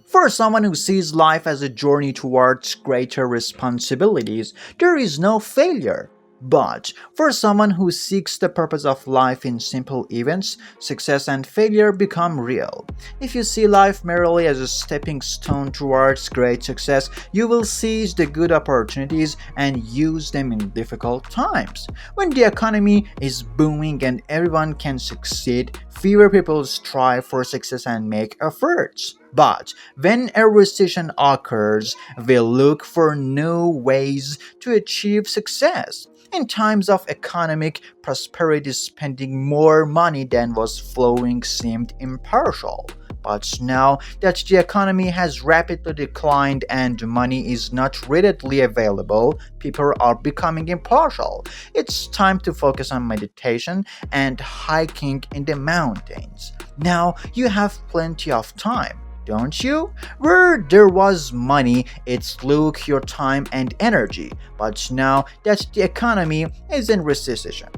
For someone who sees life as a journey towards greater responsibilities, there is no failure. But for someone who seeks the purpose of life in simple events, success and failure become real. If you see life merely as a stepping stone towards great success, you will seize the good opportunities and use them in difficult times. When the economy is booming and everyone can succeed, fewer people strive for success and make efforts. But when a recession occurs, we look for new ways to achieve success. In times of economic prosperity, spending more money than was flowing seemed impartial. But now that the economy has rapidly declined and money is not readily available, people are becoming impartial. It's time to focus on meditation and hiking in the mountains. Now you have plenty of time, don't you? Where there was money, it took your time and energy, but now that the economy is in recession,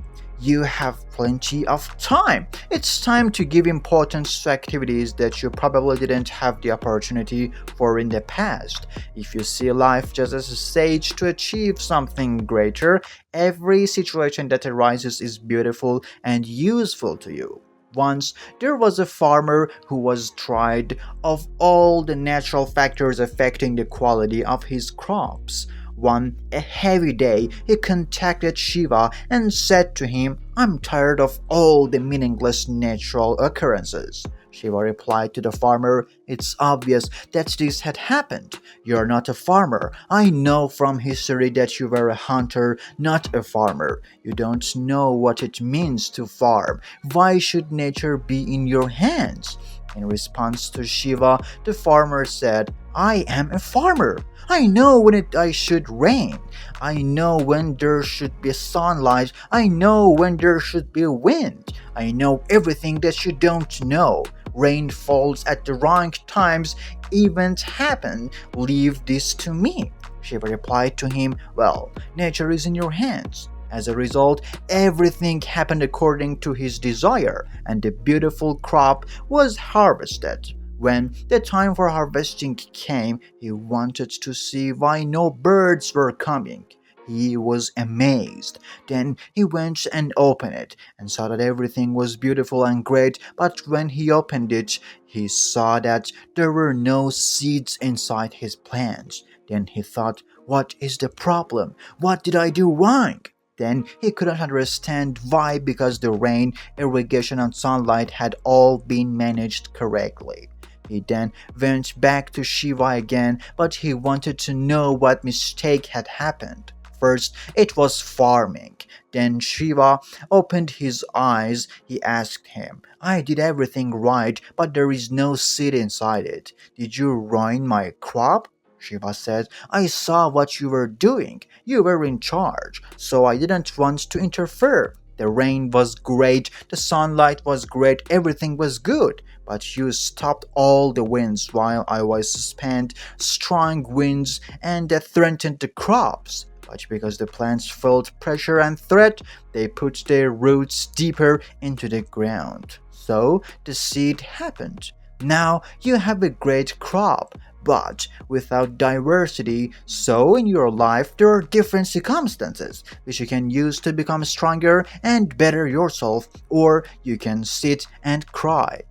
you have plenty of time. It's time to give importance to activities that you probably didn't have the opportunity for in the past. If you see life just as a stage to achieve something greater, every situation that arises is beautiful and useful to you. Once there was a farmer who was tired of all the natural factors affecting the quality of his crops. One a heavy day, he contacted Shiva and said to him, "I'm tired of all the meaningless natural occurrences." Shiva replied to the farmer, "It's obvious that this had happened. You're not a farmer. I know from history that you were a hunter, not a farmer. You don't know what it means to farm. Why should nature be in your hands?" In response to Shiva, the farmer said, "I am a farmer. I know when I should rain. I know when there should be sunlight. I know when there should be wind. I know everything that you don't know. Rain falls at the wrong times. Events happen. Leave this to me." Shiva replied to him, "Well, nature is in your hands." As a result, everything happened according to his desire, and the beautiful crop was harvested. When the time for harvesting came, he wanted to see why no birds were coming. He was amazed. Then he went and opened it and saw that everything was beautiful and great, but when he opened it, he saw that there were no seeds inside his plants. Then he thought, "What is the problem? What did I do wrong?" Then he couldn't understand why, because the rain, irrigation, and sunlight had all been managed correctly. He then went back to Shiva again, but he wanted to know what mistake had happened. First, it was farming. Then Shiva opened his eyes. He asked him, "I did everything right, but there is no seed inside it. Did you ruin my crop?" Shiva said, "I saw what you were doing. You were in charge, so I didn't want to interfere. The rain was great, the sunlight was great, everything was good. But you stopped all the winds while I was suspended, strong winds, and that threatened the crops. But because the plants felt pressure and threat, they put their roots deeper into the ground. So the seed happened. Now you have a great crop, but without diversity, so in your life there are different circumstances which you can use to become stronger and better yourself, or you can sit and cry.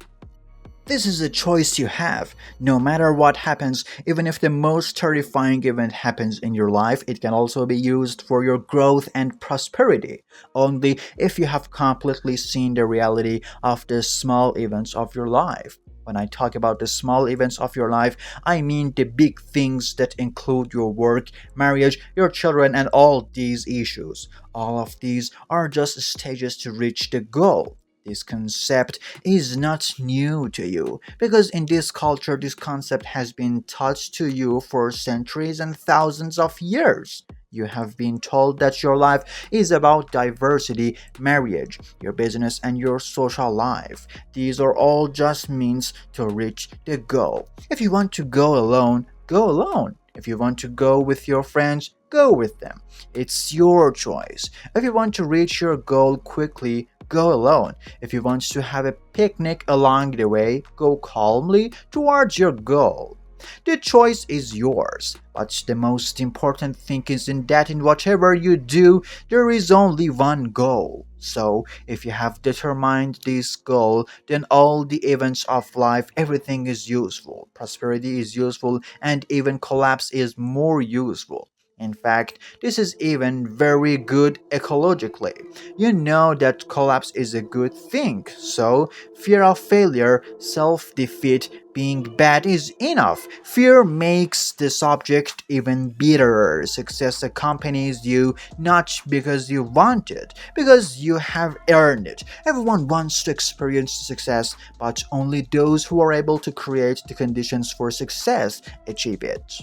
This is a choice you have. No matter what happens, even if the most terrifying event happens in your life, it can also be used for your growth and prosperity. Only if you have completely seen the reality of the small events of your life. When I talk about the small events of your life, I mean the big things that include your work, marriage, your children, and all these issues. All of these are just stages to reach the goal. This concept is not new to you because in this culture, this concept has been taught to you for centuries and thousands of years. You have been told that your life is about diversity, marriage, your business, and your social life. These are all just means to reach the goal. If you want to go alone, go alone. If you want to go with your friends, go with them. It's your choice. If you want to reach your goal quickly, go alone. If you want to have a picnic along the way, go calmly towards your goal. The choice is yours, but the most important thing is in that in whatever you do, there is only one goal. So, if you have determined this goal, then all the events of life, everything is useful. Prosperity is useful, and even collapse is more useful. In fact, this is even very good ecologically. You know that collapse is a good thing, so fear of failure, self defeat, being bad is enough. Fear makes the subject even bitterer. Success accompanies you not because you want it, because you have earned it. Everyone wants to experience success, but only those who are able to create the conditions for success achieve it.